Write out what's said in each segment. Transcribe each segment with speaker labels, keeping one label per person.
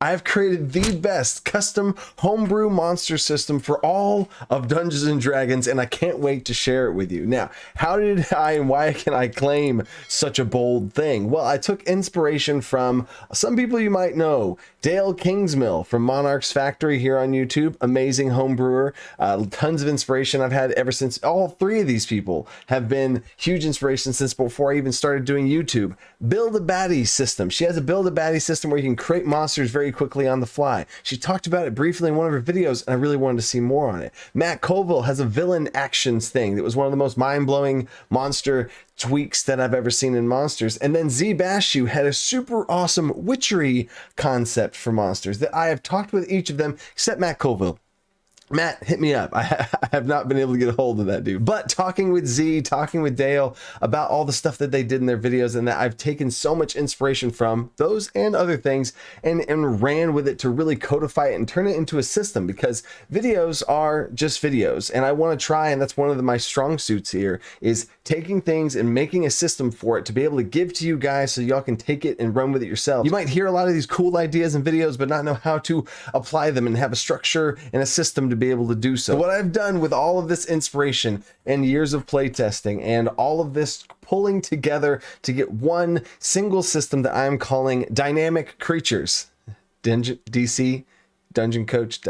Speaker 1: I have created the best custom homebrew monster system for all of Dungeons and Dragons, and I can't wait to share it with you. Now, how did I and why can I claim such a bold thing? Well, I took inspiration from some people you might know. Dale Kingsmill from Monarch's Factory here on YouTube, amazing homebrewer. Tons of inspiration I've had ever since. All three of these people have been huge inspiration since before I even started doing YouTube. Build a Baddie system. She has a Build a Baddie system where you can create monsters very quickly on the fly. She talked about it briefly in one of her videos, and I really wanted to see more on it. Matt Colville has a villain actions thing that was one of the most mind-blowing monster tweaks that I've ever seen in Monsters. And then Z Bashu had a super awesome witchery concept for monsters that I have talked with each of them except Matt Colville. Matt, hit me up. I have not been able to get a hold of that dude. But talking with Z, talking with Dale about all the stuff that they did in their videos, and that I've taken so much inspiration from those and other things and ran with it to really codify it and turn it into a system, because videos are just videos. And I want to try, and that's one of my strong suits here, is taking things and making a system for it to be able to give to you guys so y'all can take it and run with it yourself. You might hear a lot of these cool ideas and videos, but not know how to apply them and have a structure and a system to be able to do so. What I've done with all of this inspiration and years of playtesting and all of this pulling together to get one single system that I'm calling Dynamic Creatures. DC, Dungeon Coach.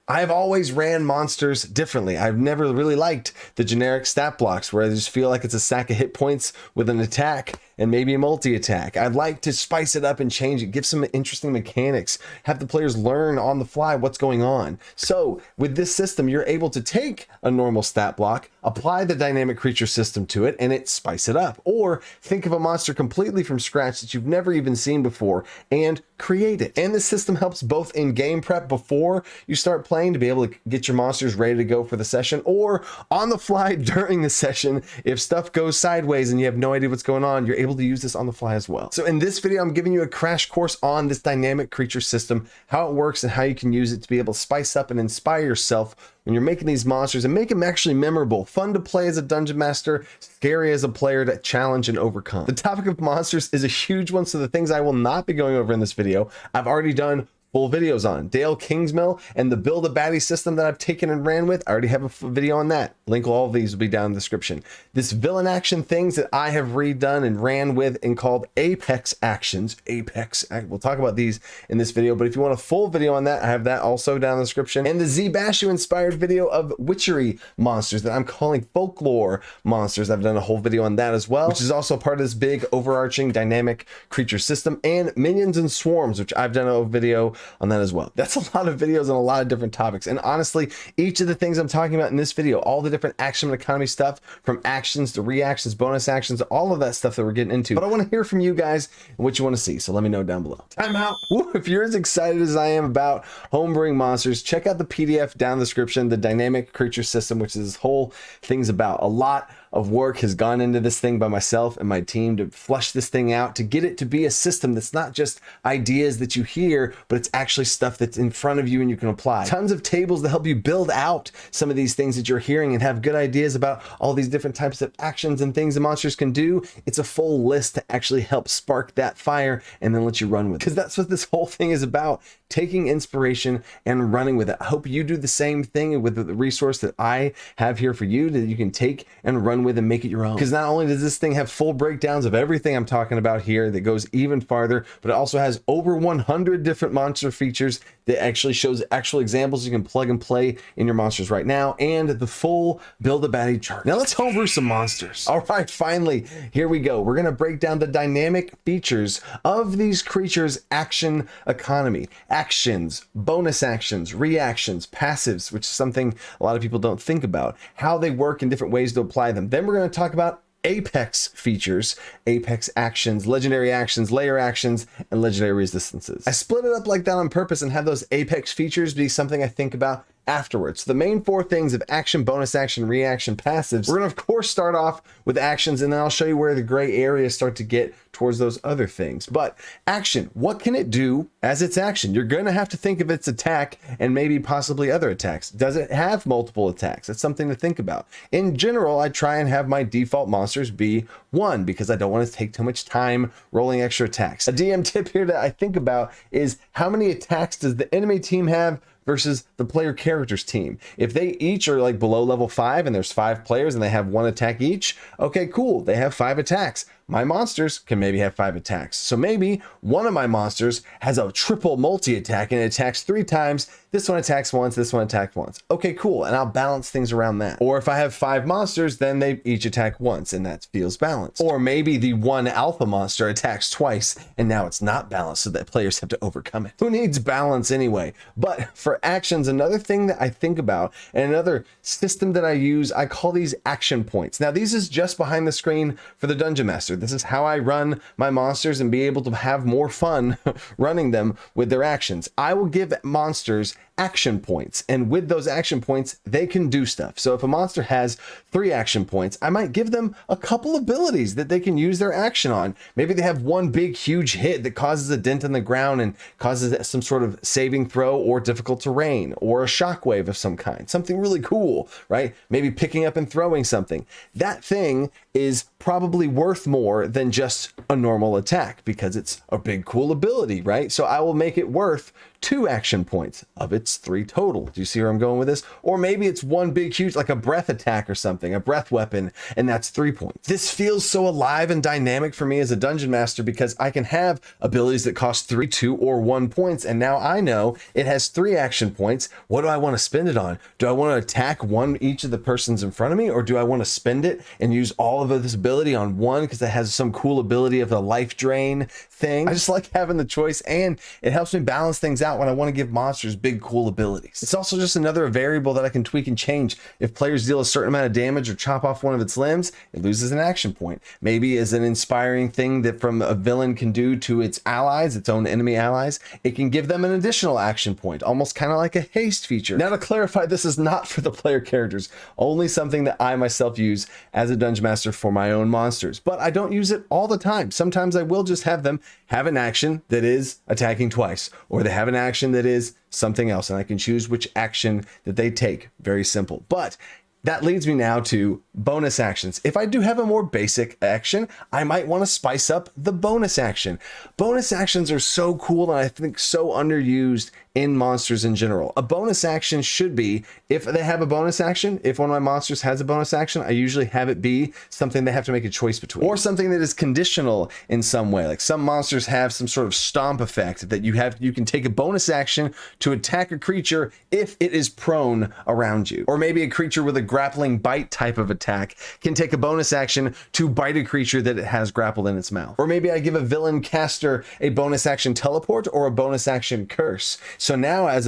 Speaker 1: I've always ran monsters differently. I've never really liked the generic stat blocks where I just feel like it's a stack of hit points with an attack and maybe a multi-attack. I'd like to spice it up and change it, give some interesting mechanics, have the players learn on the fly what's going on. So with this system, you're able to take a normal stat block, apply the dynamic creature system to it, and it spice it up. Or think of a monster completely from scratch that you've never even seen before and create it. And this system helps both in game prep before you start playing to be able to get your monsters ready to go for the session, or on the fly during the session. If stuff goes sideways and you have no idea what's going on, you're able to use this on the fly as well. So in this video, I'm giving you a crash course on this dynamic creature system, how it works and how you can use it to be able to spice up and inspire yourself when you're making these monsters and make them actually memorable, fun to play as a dungeon master, scary as a player to challenge and overcome. The topic of monsters is a huge one, so the things I will not be going over in this video, I've already done full videos on. Dale Kingsmill and the Build a Baddie system that I've taken and ran with, I already have a video on that. Link all of these will be down in the description. This villain action things that I have redone and ran with and called Apex Actions. We'll talk about these in this video, but if you want a full video on that, I have that also down in the description. And the Z Bashu inspired video of witchery monsters that I'm calling folklore monsters. I've done a whole video on that as well, which is also part of this big overarching dynamic creature system. And minions and swarms, which I've done a video on that as well. That's a lot of videos on a lot of different topics. And honestly, each of the things I'm talking about in this video, all the different action and economy stuff, from actions to reactions, bonus actions, all of that stuff that we're getting into. But I want to hear from you guys and what you want to see. So let me know down below. Time out. Woo, if you're as excited as I am about homebrewing monsters, check out the PDF down in the description, the dynamic creature system, which is this whole thing's about. A lot of work has gone into this thing by myself and my team to flush this thing out, to get it to be a system that's not just ideas that you hear, but it's actually stuff that's in front of you and you can apply. Tons of tables to help you build out some of these things that you're hearing and have good ideas about all these different types of actions and things the monsters can do. It's a full list to actually help spark that fire and then let you run with it. Because that's what this whole thing is about, taking inspiration and running with it. I hope you do the same thing with the resource that I have here for you, that you can take and run with and make it your own. Because not only does this thing have full breakdowns of everything I'm talking about here that goes even farther, but it also has over 100 different monster features that actually shows actual examples you can plug and play in your monsters right now, and the full Build a Baddie chart. Now let's homebrew some monsters. All right, finally, here we go. We're gonna break down the dynamic features of these creatures' action economy. Actions, bonus actions, reactions, passives, which is something a lot of people don't think about, how they work and different ways to apply them. Then we're going to talk about Apex features, Apex actions, legendary actions, layer actions, and legendary resistances. I split it up like that on purpose and have those Apex features be something I think about afterwards. The main four things of action, bonus action, reaction, passives. We're gonna of course start off with actions, and then I'll show you where the gray areas start to get towards those other things. But action, what can it do as its action. You're going to have to think of its attack and maybe possibly other attacks. Does it have multiple attacks? That's something to think about. In general, I try and have my default monsters be 1 because I don't want to take too much time rolling extra attacks. A DM tip here that I think about is how many attacks does the enemy team have versus the player character's team. If they each are like below level 5 and there's 5 players and they have 1 attack each, okay, cool, they have 5 attacks. My monsters can maybe have 5 attacks. So maybe one of my monsters has a triple multi-attack and it attacks 3 times. This one attacks once, this one attacks once. Okay, cool, and I'll balance things around that. Or if I have 5 monsters, then they each attack once and that feels balanced. Or maybe the one alpha monster attacks twice and now it's not balanced so that players have to overcome it. Who needs balance anyway? But for actions, another thing that I think about and another system that I use, I call these action points. Now these is just behind the screen for the Dungeon Master. This is how I run my monsters and be able to have more fun running them with their actions. I will give monsters action points, and with those action points they can do stuff. So if a monster has 3 action points, I might give them a couple abilities that they can use their action on. Maybe they have one big huge hit that causes a dent in the ground and causes some sort of saving throw or difficult terrain or a shockwave of some kind, something really cool, right? Maybe picking up and throwing something. That thing is probably worth more than just a normal attack because it's a big cool ability, right? So I will make it worth 2 action points of its 3 total. Do you see where I'm going with this? Or maybe it's one big huge, like a breath attack or something, a breath weapon, and that's 3 points. This feels so alive and dynamic for me as a dungeon master because I can have abilities that cost 3, 2, or 1 points, and now I know it has 3 action points. What do I want to spend it on? Do I want to attack each of the persons in front of me, or do I want to spend it and use all of this ability on one because it has some cool ability of a life drain thing? I just like having the choice, and it helps me balance things out when I want to give monsters big cool abilities. It's also just another variable that I can tweak and change. If players deal a certain amount of damage or chop off one of its limbs, it loses an action point. Maybe as an inspiring thing that from a villain can do to its allies, its own enemy allies, it can give them an additional action point, almost kind of like a haste feature. Now to clarify, this is not for the player characters, only something that I myself use as a dungeon master for my own monsters, but I don't use it all the time. Sometimes I will just have them have an action that is attacking twice, or they have an action that is something else, and I can choose which action that they take. Very simple. But that leads me now to bonus actions. If I do have a more basic action, I might want to spice up the bonus action. Bonus actions are so cool and I think so underused in monsters in general. A bonus action should be, if they have a bonus action, if one of my monsters has a bonus action, I usually have it be something they have to make a choice between, or something that is conditional in some way. Like some monsters have some sort of stomp effect that you can take a bonus action to attack a creature if it is prone around you. Or maybe a creature with a grappling bite type of attack can take a bonus action to bite a creature that it has grappled in its mouth. Or maybe I give a villain caster a bonus action teleport or a bonus action curse. So now as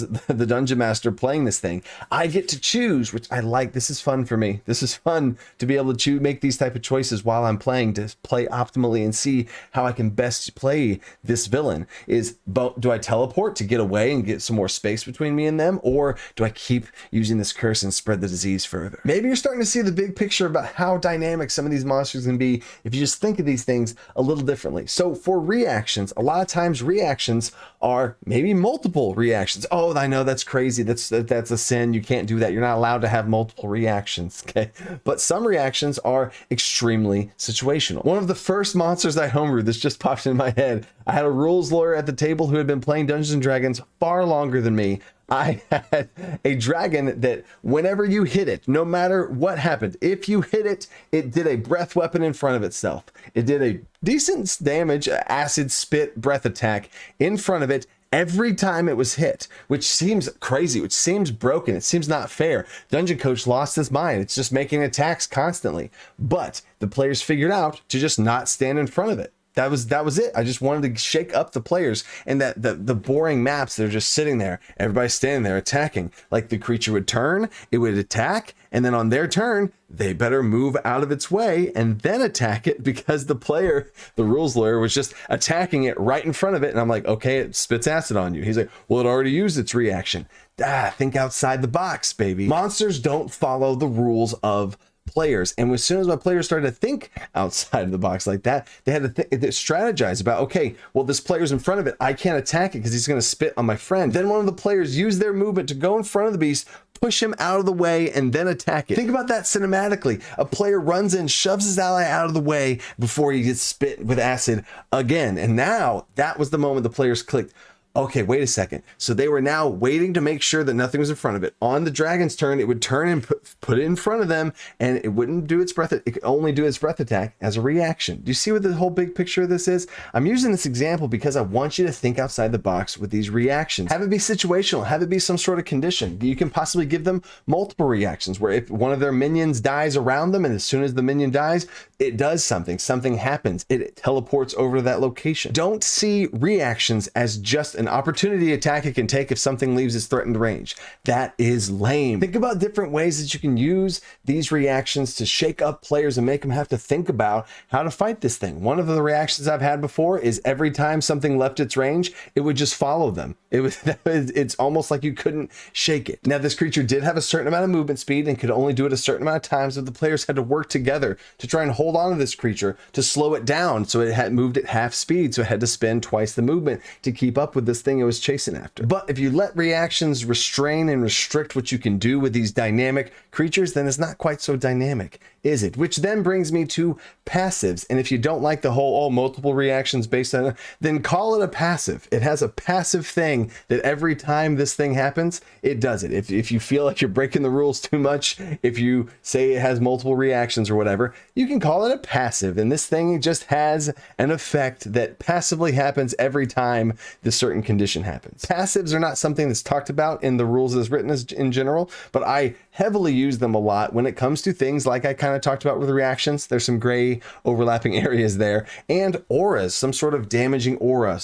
Speaker 1: the dungeon master playing this thing, I get to choose, which I like. This is fun for me. This is fun to be able to make these type of choices while I'm playing, to play optimally and see how I can best play this villain. Do I teleport to get away and get some more space between me and them? Or do I keep using this curse and spread the disease further? Maybe you're starting to see the big picture about how dynamic some of these monsters can be if you just think of these things a little differently. So for reactions, a lot of times reactions are maybe multiple reactions. Oh, I know that's crazy. That's a sin. You can't do that. You're not allowed to have multiple reactions. Okay. But some reactions are extremely situational. One of the first monsters I homebrewed, this just popped in my head. I had a rules lawyer at the table who had been playing Dungeons and Dragons far longer than me. I had a dragon that whenever you hit it, no matter what happened, if you hit it, it did a breath weapon in front of itself. It did a decent damage, acid spit breath attack in front of it every time it was hit, which seems crazy, which seems broken. It seems not fair. Dungeon Coach lost his mind. It's just making attacks constantly. But the players figured out to just not stand in front of it. That was it. I just wanted to shake up the players, and that the boring maps, they're just sitting there, everybody's standing there attacking. Like the creature would turn, it would attack, and then on their turn, they better move out of its way and then attack it because the rules lawyer, was just attacking it right in front of it. And I'm like, okay, it spits acid on you. He's like, well, it already used its reaction. Think outside the box, baby. Monsters don't follow the rules of players. And as soon as my players started to think outside of the box like that, they had to strategize about, okay, well, this player's in front of it. I can't attack it because he's going to spit on my friend. Then one of the players used their movement to go in front of the beast, push him out of the way, and then attack it. Think about that cinematically. A player runs in, shoves his ally out of the way before he gets spit with acid again. And now that was the moment the players clicked. Okay, wait a second. So they were now waiting to make sure that nothing was in front of it. On the dragon's turn, it would turn and put it in front of them, and it wouldn't do its breath. It could only do its breath attack as a reaction. Do you see what the whole big picture of this is? I'm using this example because I want you to think outside the box with these reactions. Have it be situational. Have it be some sort of condition. You can possibly give them multiple reactions where if one of their minions dies around them, and as soon as the minion dies, it does something. Something happens. It teleports over to that location. Don't see reactions as just an opportunity attack it can take if something leaves its threatened range. That is lame. Think about different ways that you can use these reactions to shake up players and make them have to think about how to fight this thing. One of the reactions I've had before is every time something left its range, it would just follow them. It's almost like you couldn't shake it. Now, this creature did have a certain amount of movement speed and could only do it a certain amount of times, but the players had to work together to try and hold on to this creature to slow it down so it had moved at half speed, so it had to spend twice the movement to keep up with this thing it was chasing after. But if you let reactions restrain and restrict what you can do with these dynamic creatures, then it's not quite so dynamic, is it? Which then brings me to passives. And if you don't like the whole, multiple reactions based on it, then call it a passive. It has a passive thing that every time this thing happens, it does it. If you feel like you're breaking the rules too much, if you say it has multiple reactions or whatever, you can call it a passive. And this thing just has an effect that passively happens every time this certain condition happens. Passives are not something that's talked about in the rules as written in general, but I heavily use them a lot when it comes to things like I kind of talked about with reactions. There's some gray overlapping areas there, and auras, some sort of damaging aura,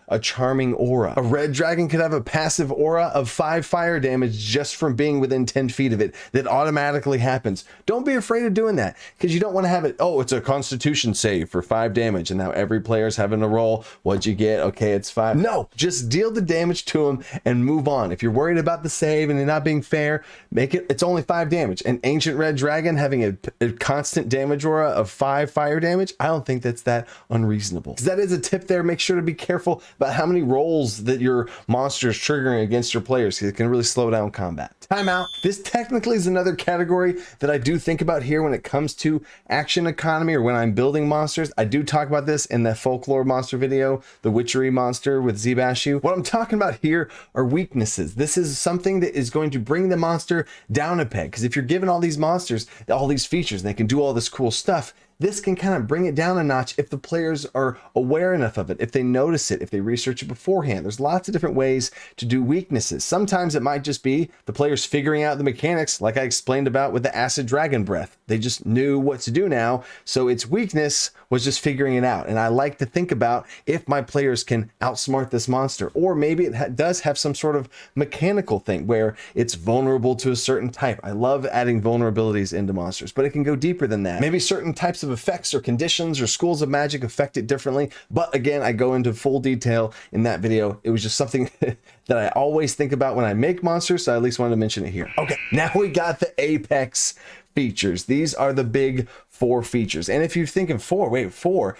Speaker 1: a charming aura. A red dragon could have a passive aura of 5 fire damage just from being within 10 feet of it that automatically happens. Don't be afraid of doing that, because you don't want to have it, it's a constitution save for 5 damage, and now every player's having to roll. What'd you get? Okay, it's 5. No, just deal the damage to them and move on. If you're worried about the save and it not being fair, it's only 5 damage. An ancient red dragon having a constant damage aura of 5 fire damage, I don't think that's that unreasonable. Because that is a tip there. Make sure to be careful about how many rolls that your monster is triggering against your players, because it can really slow down combat. Timeout. This technically is another category that I do think about here when it comes to action economy, or when I'm building monsters. I do talk about this in that folklore monster video, the witchery monster with Zbashu. What I'm talking about here are weaknesses. This is something that is going to bring the monster down a peg, because if you're given all these monsters, all these features, and they can do all this cool stuff, this can kind of bring it down a notch if the players are aware enough of it, if they notice it, if they research it beforehand. There's lots of different ways to do weaknesses. Sometimes it might just be the players figuring out the mechanics, like I explained about with the acid dragon breath. They just knew what to do now, so its weakness was just figuring it out. And I like to think about if my players can outsmart this monster, or maybe it does have some sort of mechanical thing where it's vulnerable to a certain type. I love adding vulnerabilities into monsters, but it can go deeper than that. Maybe certain types of effects or conditions or schools of magic affect it differently, but again, I go into full detail in that video. It was just something that I always think about when I make monsters, so I at least wanted to mention it here. Okay, now we got the apex features. These are the big 4 features. And if you're thinking 4,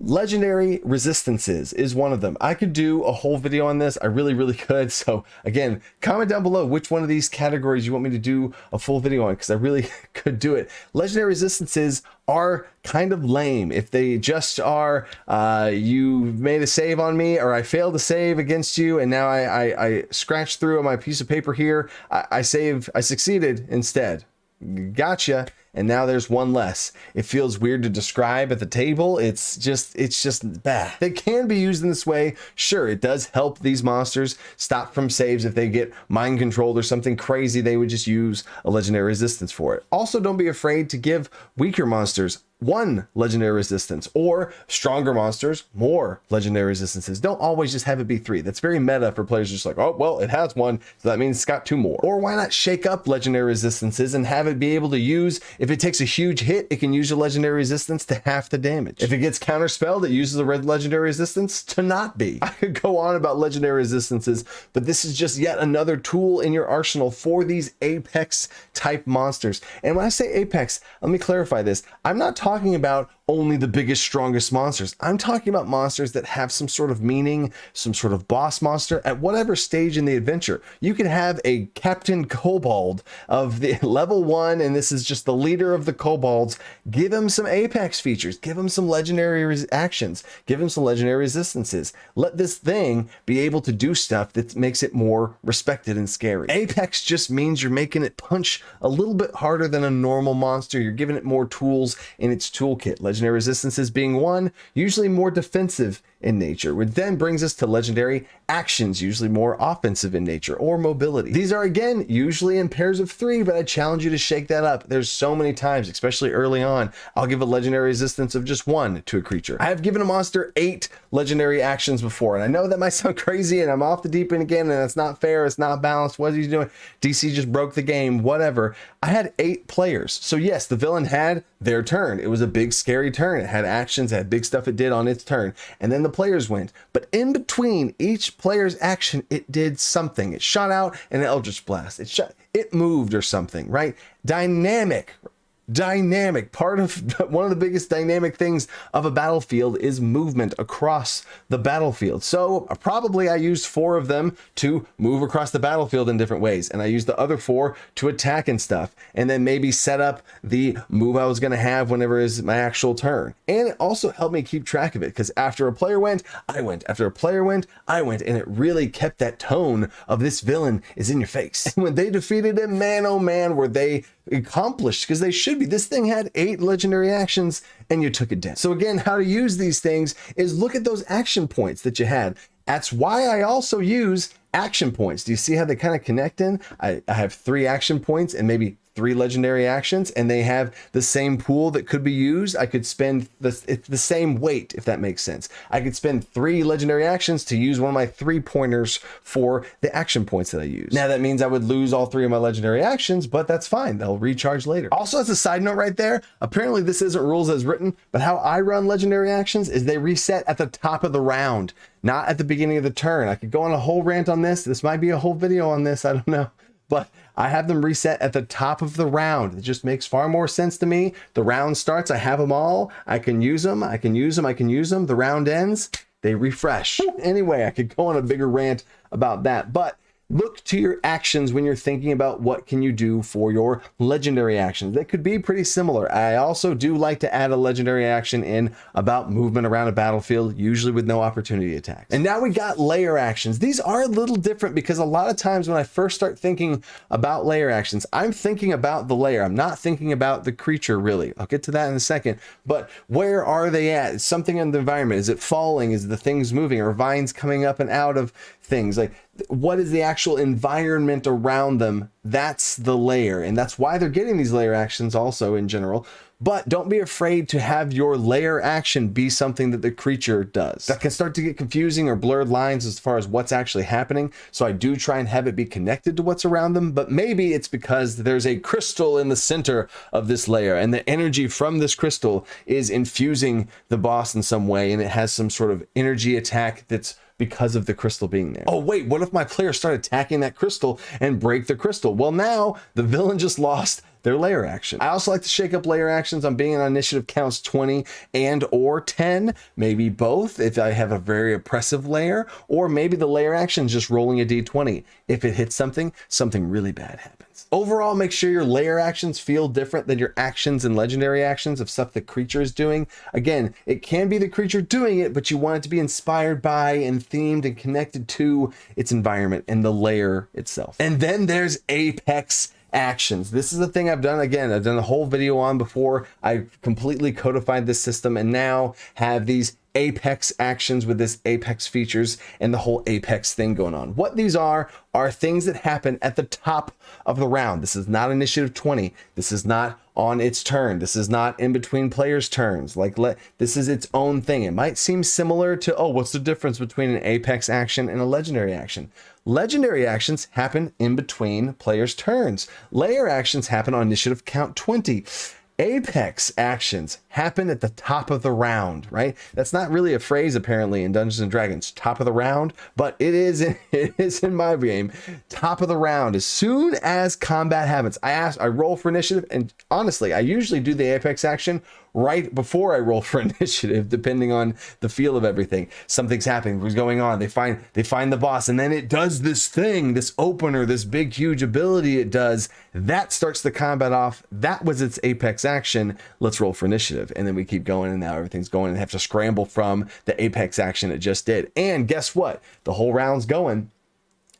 Speaker 1: legendary resistances is one of them. I could do a whole video on this. I really could. So again, comment down below which one of these categories you want me to do a full video on, because I really could do it. Legendary resistances are kind of lame. If they just are, you made a save on me, or I failed to save against you, and now I scratched through on my piece of paper here, I succeeded instead. Gotcha. And now there's 1 less. It feels weird to describe at the table. It's just bad. They can be used in this way. Sure, it does help these monsters stop from saves. If they get mind controlled or something crazy, they would just use a legendary resistance for it. Also, don't be afraid to give weaker monsters 1 legendary resistance, or stronger monsters, more legendary resistances. Don't always just have it be 3. That's very meta for players just like, oh, well, it has 1, so that means it's got 2 more. Or why not shake up legendary resistances and have it be able to use, if it takes a huge hit, it can use a legendary resistance to half the damage. If it gets counterspelled, it uses a red legendary resistance to not be. I could go on about legendary resistances, but this is just yet another tool in your arsenal for these Apex type monsters. And when I say Apex, let me clarify this. I'm not talking about only the biggest, strongest monsters. I'm talking about monsters that have some sort of meaning, some sort of boss monster at whatever stage in the adventure. You could have a Captain Kobold of the level 1, and this is just the leader of the kobolds. Give him some Apex features, give him some legendary actions, give him some legendary resistances. Let this thing be able to do stuff that makes it more respected and scary. Apex just means you're making it punch a little bit harder than a normal monster. You're giving it more tools in its toolkit. Legendary resistances being 1, usually more defensive in nature, which then brings us to legendary actions, usually more offensive in nature, or mobility. These are, again, usually in pairs of 3, but I challenge you to shake that up. There's so many times, especially early on, I'll give a legendary resistance of just 1 to a creature. I have given a monster 8 legendary actions before, and I know that might sound crazy, and I'm off the deep end again, and that's not fair, it's not balanced. What is he doing? DC just broke the game, whatever. I had 8 players, so yes, the villain had their turn. It was a big, scary turn. It had actions, it had big stuff it did on its turn, and then the players went. But in between each player's action, it did something. It shot out an Eldritch Blast. It moved or something, right? Dynamic. Part of one of the biggest dynamic things of a battlefield is movement across the battlefield. So probably I used 4 of them to move across the battlefield in different ways, and I used the other 4 to attack and stuff, and then maybe set up the move I was going to have whenever is my actual turn. And it also helped me keep track of it, because after a player went, I went. After a player went, I went, and it really kept that tone of this villain is in your face. And when they defeated him, man, oh man, were they accomplished, because they should be. This thing had 8 legendary actions and you took it down. So again, how to use these things is look at those action points that you had. That's why I also use action points. Do you see how they kind of connect in? I have 3 action points and maybe 3 legendary actions, and they have the same pool that could be used. I could spend the same weight, if that makes sense. I could spend 3 legendary actions to use one of my 3 pointers for the action points that I use. Now that means I would lose all 3 of my legendary actions, but that's fine. They'll recharge later. Also, as a side note right there, apparently this isn't rules as written, but how I run legendary actions is they reset at the top of the round, not at the beginning of the turn. I could go on a whole rant on this. This might be a whole video on this. I don't know. But I have them reset at the top of the round. It just makes far more sense to me. The round starts, I have them all. I can use them, I can use them, I can use them. The round ends, they refresh. Anyway, I could go on a bigger rant about that. But look to your actions when you're thinking about what can you do for your legendary actions. They could be pretty similar. I also do like to add a legendary action in about movement around a battlefield, usually with no opportunity attacks. And now we got lair actions. These are a little different because a lot of times when I first start thinking about lair actions, I'm thinking about the lair. I'm not thinking about the creature really. I'll get to that in a second. But where are they at? Is something in the environment? Is it falling? Is the things moving? Are vines coming up and out of things? Like, what is the actual environment around them? That's the lair, and that's why they're getting these lair actions also in general. But don't be afraid to have your lair action be something that the creature does. That can start to get confusing or blurred lines as far as what's actually happening. So I do try and have it be connected to what's around them, but maybe it's because there's a crystal in the center of this lair, and the energy from this crystal is infusing the boss in some way, and it has some sort of energy attack that's because of the crystal being there. Oh wait, what if my players start attacking that crystal and break the crystal? Well, now the villain just lost their lair action. I also like to shake up lair actions on being on initiative counts 20 and or 10, maybe both if I have a very oppressive lair, or maybe the lair action is just rolling a d20. If it hits something, something really bad happens. Overall, make sure your lair actions feel different than your actions and legendary actions of stuff the creature is doing. Again, it can be the creature doing it, but you want it to be inspired by and themed and connected to its environment and the lair itself. And then there's Apex actions. This is the thing I've done. Again, I've done a whole video on before. I've completely codified this system and now have these Apex actions with this Apex features and the whole Apex thing going on. What these are things that happen at the top of the round. This is not initiative 20. This is not on its turn. This is not in between players' turns. This is its own thing. It might seem similar to, oh, what's the difference between an Apex action and a legendary action? Legendary actions happen in between players' turns. Lair actions happen on initiative count 20. Apex actions happen at the top of the round, right? That's not really a phrase apparently in Dungeons and Dragons, top of the round, but it is in my game. Top of the round, as soon as combat happens. I roll for initiative, and honestly, I usually do the Apex action right before I roll for initiative, depending on the feel of everything. Something's happening, what's going on. They find the boss, and then it does this thing, this opener, this big huge ability it does. That starts the combat off. That was its Apex action. Let's roll for initiative. And then we keep going, and now everything's going, and have to scramble from the Apex action it just did. And guess what? The whole round's going.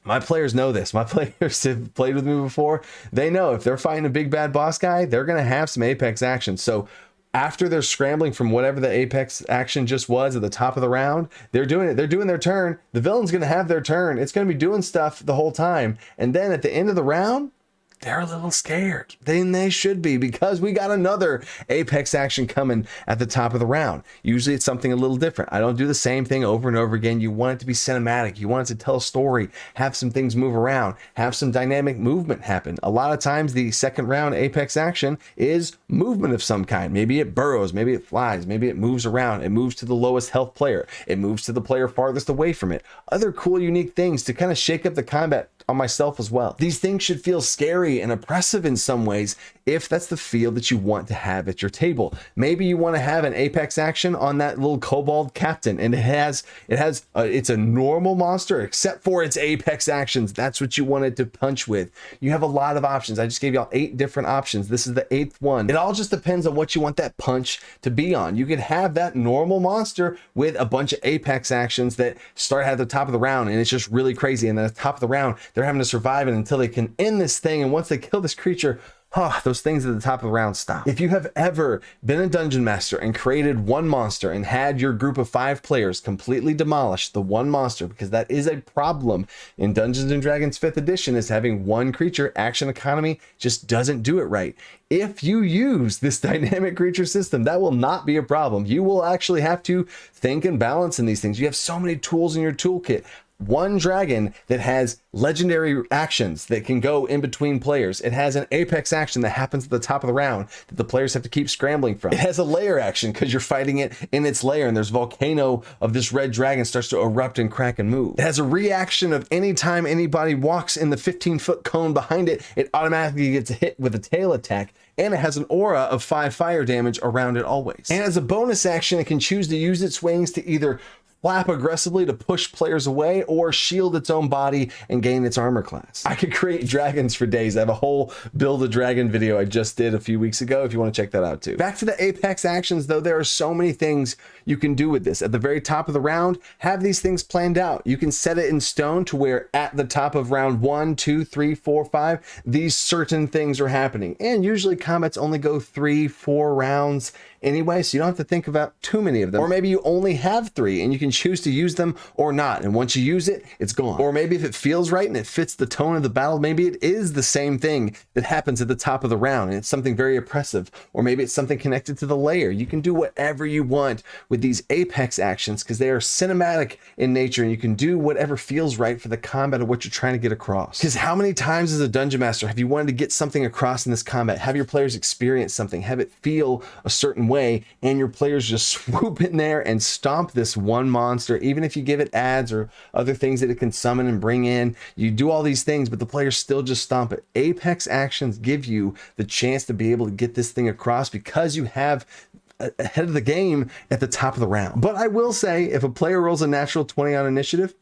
Speaker 1: My players know this. My players have played with me before. They know if they're fighting a big bad boss guy, they're going to have some Apex action. So after they're scrambling from whatever the Apex action just was at the top of the round, they're doing it. They're doing their turn. The villain's going to have their turn. It's going to be doing stuff the whole time. And then at the end of the round, they're a little scared. Then they should be, because we got another Apex action coming at the top of the round. Usually it's something a little different. I don't do the same thing over and over again. You want it to be cinematic. You want it to tell a story, have some things move around, have some dynamic movement happen. A lot of times the second round Apex action is movement of some kind. Maybe it burrows, maybe it flies, maybe it moves around. It moves to the lowest health player. It moves to the player farthest away from it. Other cool, unique things to kind of shake up the combat on myself as well. These things should feel scary and oppressive in some ways if that's the feel that you want to have at your table. Maybe you want to have an Apex action on that little kobold captain, and it's a normal monster except for its Apex actions. That's what you wanted to punch with. You have a lot of options. I just gave y'all 8 different options. This is the 8th one. It all just depends on what you want that punch to be on. You could have that normal monster with a bunch of Apex actions that start at the top of the round, and it's just really crazy. And then at the top of the round, they're having to survive it until they can end this thing. And once they kill this creature, those things at the top of the round stop. If you have ever been a dungeon master and created one monster and had your group of 5 players completely demolish the one monster, because that is a problem in Dungeons and Dragons 5th edition, is having one creature, action economy just doesn't do it right. If you use this dynamic creature system, that will not be a problem. You will actually have to think and balance in these things. You have so many tools in your toolkit. One dragon that has legendary actions that can go in between players. It has an Apex action that happens at the top of the round that the players have to keep scrambling from. It has a lair action because you're fighting it in its lair, and there's a volcano of this red dragon starts to erupt and crack and move. It has a reaction of anytime anybody walks in the 15-foot cone behind it, it automatically gets hit with a tail attack. And it has an aura of 5 fire damage around it always. And as a bonus action, it can choose to use its wings to either flap aggressively to push players away or shield its own body and gain its armor class. I could create dragons for days. I have a whole build a dragon video I just did a few weeks ago if you want to check that out too. Back to the Apex actions though, there are so many things you can do with this. At the very top of the round, have these things planned out. You can set it in stone to where at the top of round 1, 2, 3, 4, 5, these certain things are happening. And usually combats only go 3, 4 rounds anyway, so you don't have to think about too many of them. Or maybe you only have 3 and you can choose to use them or not, and once you use it, it's gone. Or maybe if it feels right and it fits the tone of the battle, maybe it is the same thing that happens at the top of the round and it's something very oppressive. Or maybe it's something connected to the layer. You can do whatever you want with these Apex actions because they are cinematic in nature, and you can do whatever feels right for the combat of what you're trying to get across. Because how many times as a dungeon master have you wanted to get something across in this combat, have your players experience something, have it feel a certain way, and your players just swoop in there and stomp this one monster. Even if you give it ads or other things that it can summon and bring in, you do all these things, but the players still just stomp it. Apex actions give you the chance to be able to get this thing across because you have ahead of the game at the top of the round. But I will say, if a player rolls a natural 20 on initiative,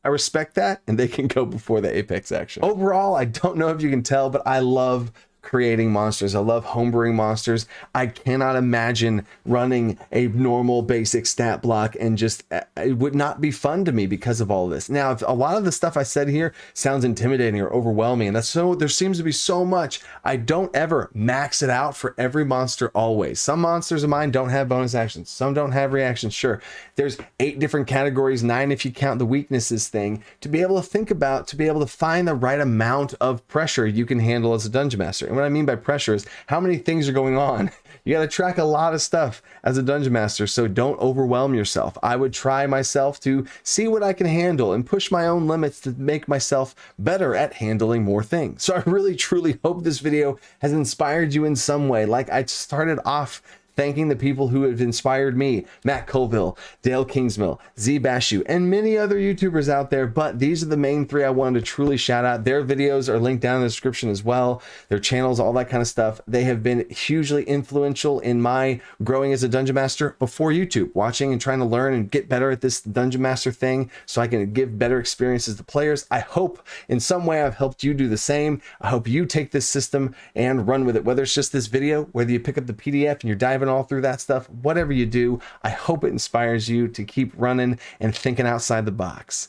Speaker 1: I respect that, and they can go before the Apex action. Overall, I don't know if you can tell, but I love creating monsters. I love homebrewing monsters. I cannot imagine running a normal basic stat block, and just it would not be fun to me because of all of this. Now, if a lot of the stuff I said here sounds intimidating or overwhelming, and that's so, there seems to be so much, I don't ever max it out for every monster always. Some monsters of mine don't have bonus actions. Some don't have reactions. Sure, there's 8 different categories, 9 if you count the weaknesses thing, to be able to think about, to be able to find the right amount of pressure you can handle as a dungeon master. And what I mean by pressure is how many things are going on. You got to track a lot of stuff as a dungeon master, so don't overwhelm yourself. I would try myself to see what I can handle and push my own limits to make myself better at handling more things. So I really truly hope this video has inspired you in some way. Like I started off thanking the people who have inspired me: Matt Colville, Dale Kingsmill, Z Bashu, and many other YouTubers out there. But these are the main 3 I wanted to truly shout out. Their videos are linked down in the description as well. Their channels, all that kind of stuff. They have been hugely influential in my growing as a dungeon master before YouTube, watching and trying to learn and get better at this dungeon master thing so I can give better experiences to players. I hope in some way I've helped you do the same. I hope you take this system and run with it, whether it's just this video, whether you pick up the PDF and you're diving all through that stuff, whatever you do. I hope it inspires you to keep running and thinking outside the box.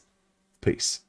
Speaker 1: Peace.